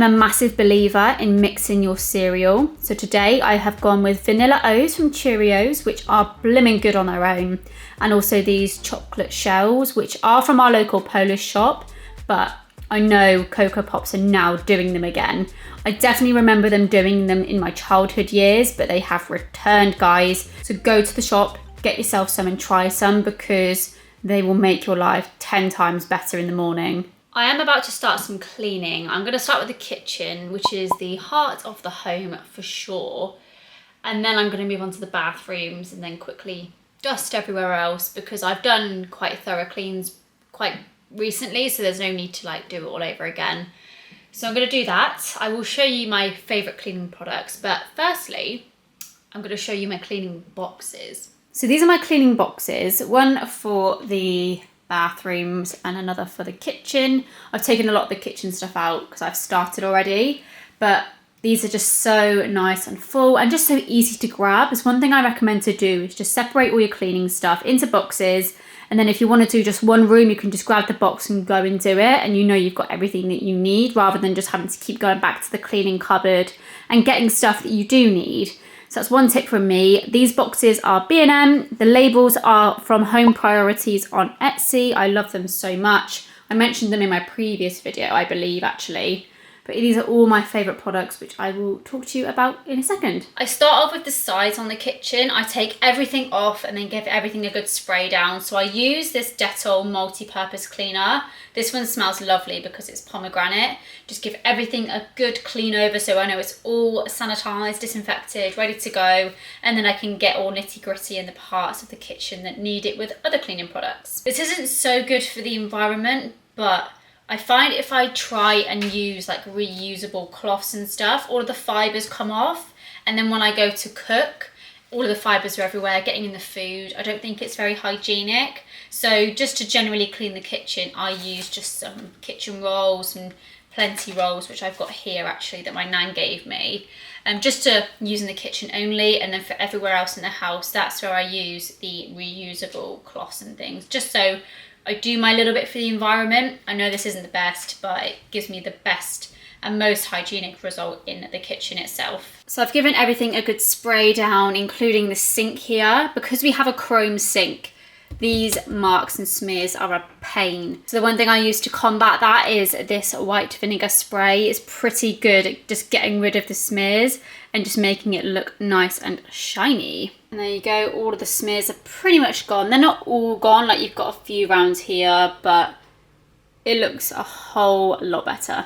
I'm a massive believer in mixing your cereal. So today I have gone with Vanilla O's from Cheerios, which are blimmin' good on their own. And also these chocolate shells, which are from our local Polish shop, but I know Cocoa Pops are now doing them again. I definitely remember them doing them in my childhood years, but they have returned, guys. So go to the shop, get yourself some and try some, because they will make your life 10 times better in the morning. I am about to start some cleaning. I'm going to start with the kitchen, which is the heart of the home for sure. And then I'm going to move on to the bathrooms and then quickly dust everywhere else, because I've done quite thorough cleans quite recently, so there's no need to like do it all over again. So I'm going to do that. I will show you my favourite cleaning products, but firstly, I'm going to show you my cleaning boxes. So these are my cleaning boxes, one for the bathrooms and another for the kitchen. I've taken a lot of the kitchen stuff out because I've started already, but these are just so nice and full and just so easy to grab. It's one thing I recommend to do is just separate all your cleaning stuff into boxes, and then if you want to do just one room, you can just grab the box and go and do it, and you know you've got everything that you need, rather than just having to keep going back to the cleaning cupboard and getting stuff that you do need. So that's one tip from me. These boxes are B&M. The labels are from Home Priorities on Etsy. I love them so much. I mentioned them in my previous video, I believe, actually. But these are all my favourite products, which I will talk to you about in a second. I start off with the sides on the kitchen. I take everything off and then give everything a good spray down. So I use this Dettol multi-purpose cleaner. This one smells lovely because it's pomegranate. Just give everything a good clean over so I know it's all sanitised, disinfected, ready to go. And then I can get all nitty gritty in the parts of the kitchen that need it with other cleaning products. This isn't so good for the environment, but I find if I try and use like reusable cloths and stuff, all of the fibres come off, and then when I go to cook, all of the fibres are everywhere, getting in the food. I don't think it's very hygienic. So just to generally clean the kitchen, I use just some kitchen rolls and plenty rolls, which I've got here actually that my nan gave me. Just to use in the kitchen only, and then for everywhere else in the house, that's where I use the reusable cloths and things, just so I do my little bit for the environment. I know this isn't the best, but it gives me the best and most hygienic result in the kitchen itself. So I've given everything a good spray down, including the sink here. Because we have a chrome sink, these marks and smears are a pain. So the one thing I use to combat that is this white vinegar spray. It's pretty good at just getting rid of the smears and just making it look nice and shiny. And there you go, all of the smears are pretty much gone. They're not all gone, like you've got a few rounds here, but it looks a whole lot better.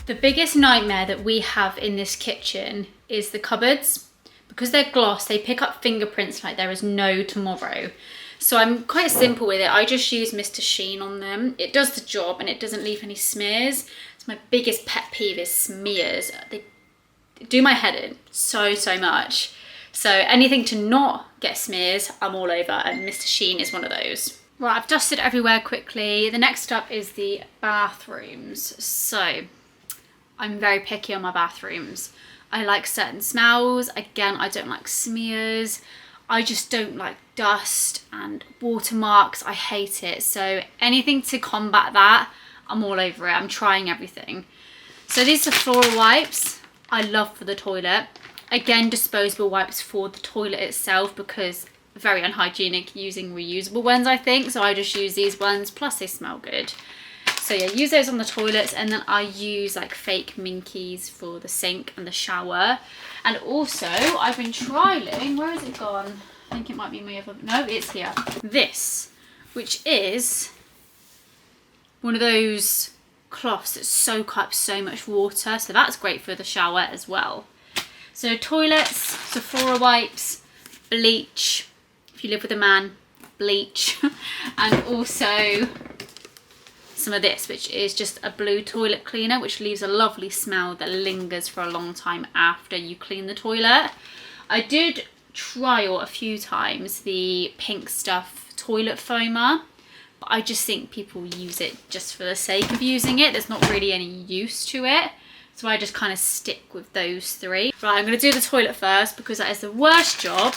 The biggest nightmare that we have in this kitchen is the cupboards. Because they're gloss, they pick up fingerprints like there is no tomorrow. So I'm quite simple with it. I just use Mr. Sheen on them. It does the job and it doesn't leave any smears. It's my biggest pet peeve is smears. They do my head in so much. So anything to not get smears, I'm all over, and Mr. Sheen is one of those. Right, I've dusted everywhere quickly. The next up is the bathrooms. So I'm very picky on my bathrooms. I like certain smells. Again, I don't like smears. I just don't like dust and watermarks. I hate it. So anything to combat that, I'm all over it. I'm trying everything. So these are floral wipes. I love for the toilet. Again, disposable wipes for the toilet itself, because very unhygienic using reusable ones, I think. So I just use these ones, plus they smell good. So yeah, use those on the toilets, and then I use like fake minkies for the sink and the shower. And also I've been trialing, where has it gone? I think it might be my other, no, it's here. This, which is one of those cloths that soak up so much water. So that's great for the shower as well. So toilets, Sephora wipes, bleach, if you live with a man, bleach, and also some of this, which is just a blue toilet cleaner, which leaves a lovely smell that lingers for a long time after you clean the toilet. I did trial a few times the Pink Stuff toilet foamer, but I just think people use it just for the sake of using it. There's not really any use to it, so I just kind of stick with those three. Right, I'm going to do the toilet first because that is the worst job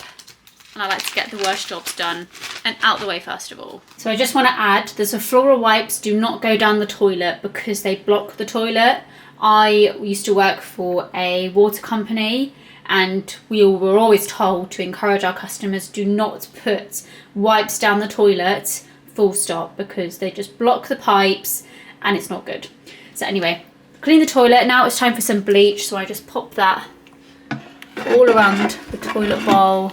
and I like to get the worst jobs done and out the way first of all. So I just want to add, there's a floral wipes, do not go down the toilet because they block the toilet. I used to work for a water company and we were always told to encourage our customers, do not put wipes down the toilet, full stop, because they just block the pipes and it's not good. So anyway, clean the toilet. Now it's time for some bleach, so I just pop that all around the toilet bowl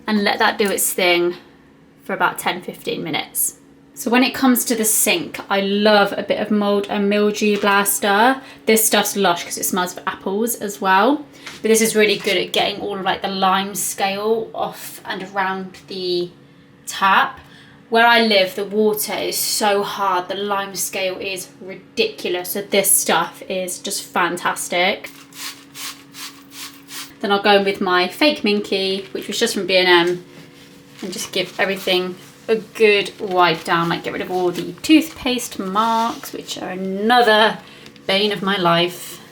and let that do its thing for about 10-15 minutes. So when it comes to the sink, I love a bit of mold and mildew blaster. This stuff's lush because it smells of apples as well. But this is really good at getting all of like the lime scale off and around the tap. Where I live, the water is so hard, the lime scale is ridiculous. So this stuff is just fantastic. Then I'll go in with my fake Minky, which was just from B&M, and just give everything a good wipe down, like get rid of all the toothpaste marks, which are another bane of my life,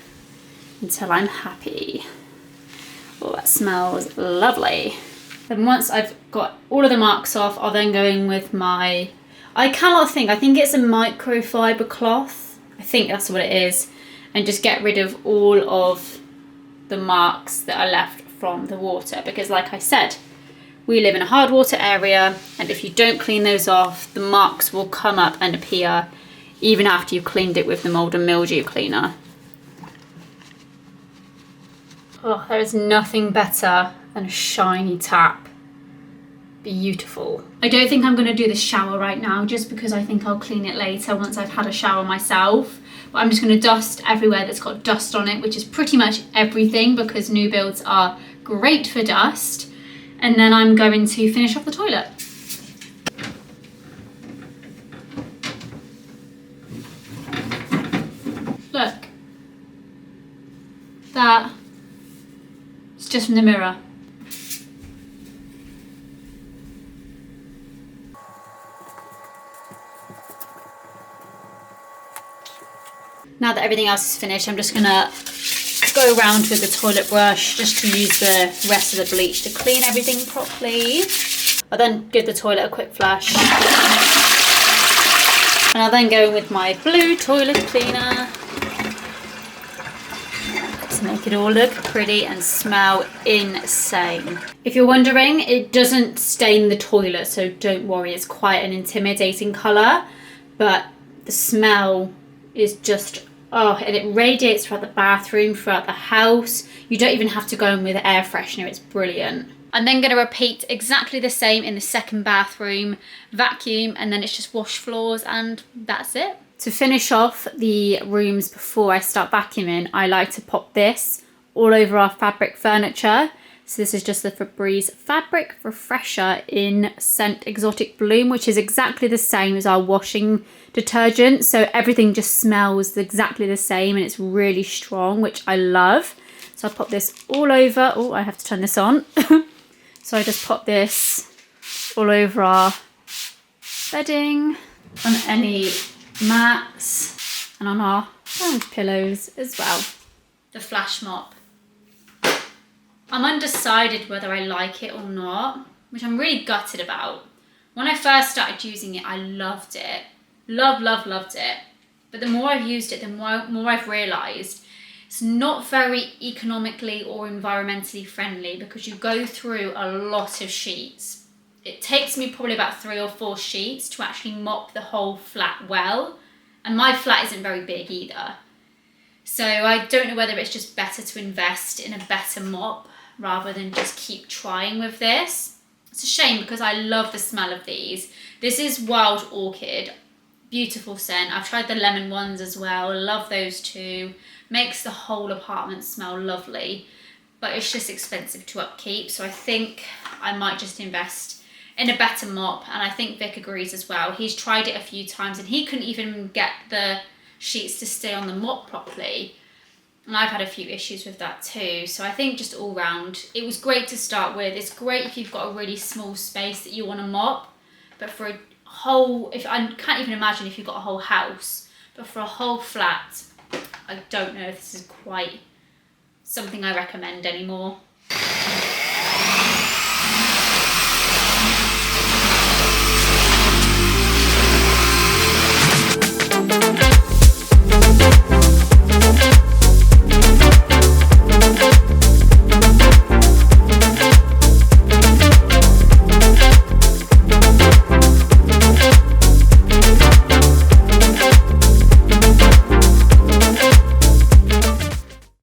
until I'm happy. Oh, that smells lovely. Then once I've got all of the marks off, I'll then go in with my, I think it's a microfiber cloth. I think that's what it is. And just get rid of all of the marks that are left from the water, because like I said, we live in a hard water area, and if you don't clean those off, the marks will come up and appear even after you've cleaned it with the mold and mildew cleaner. Oh, there is nothing better than a shiny tap. Beautiful. I don't think I'm going to do the shower right now, just because I think I'll clean it later once I've had a shower myself. But I'm just going to dust everywhere that's got dust on it, which is pretty much everything, because new builds are great for dust. And then I'm going to finish off the toilet. Look. That is just from the mirror. Now that everything else is finished, I'm just gonna go around with the toilet brush just to use the rest of the bleach to clean everything properly. I'll then give the toilet a quick flush. And I'll then go in with my blue toilet cleaner to make it all look pretty and smell insane. If you're wondering, it doesn't stain the toilet, so don't worry, it's quite an intimidating colour, but the smell is just, oh, and it radiates throughout the bathroom, throughout the house. You don't even have to go in with air freshener, it's brilliant. I'm then going to repeat exactly the same in the second bathroom, vacuum, and then it's just wash floors, and that's it. To finish off the rooms before I start vacuuming, I like to pop this all over our fabric furniture. So this is just the Febreze Fabric Refresher in Scent Exotic Bloom, which is exactly the same as our washing detergent. So everything just smells exactly the same, and it's really strong, which I love. So I'll pop this all over. Oh, I have to turn this on. So I just pop this all over our bedding, on any mats, and on our pillows as well. The flash mop. I'm undecided whether I like it or not, which I'm really gutted about. When I first started using it, I loved it. Loved it. But the more I've used it, the more I've realised it's not very economically or environmentally friendly, because you go through a lot of sheets. It takes me probably about 3 or 4 sheets to actually mop the whole flat well. And my flat isn't very big either. So I don't know whether it's just better to invest in a better mop rather than just keep trying with this. It's a shame because I love the smell of these. This is Wild Orchid, beautiful scent. I've tried the lemon ones as well, love those too. Makes the whole apartment smell lovely, but it's just expensive to upkeep. So I think I might just invest in a better mop, and I think Vic agrees as well. He's tried it a few times and he couldn't even get the sheets to stay on the mop properly. And I've had a few issues with that too. So I think just all round, it was great to start with. It's great if you've got a really small space that you want to mop. But for a whole, I can't even imagine if you've got a whole house. But for a whole flat, I don't know if this is quite something I recommend anymore.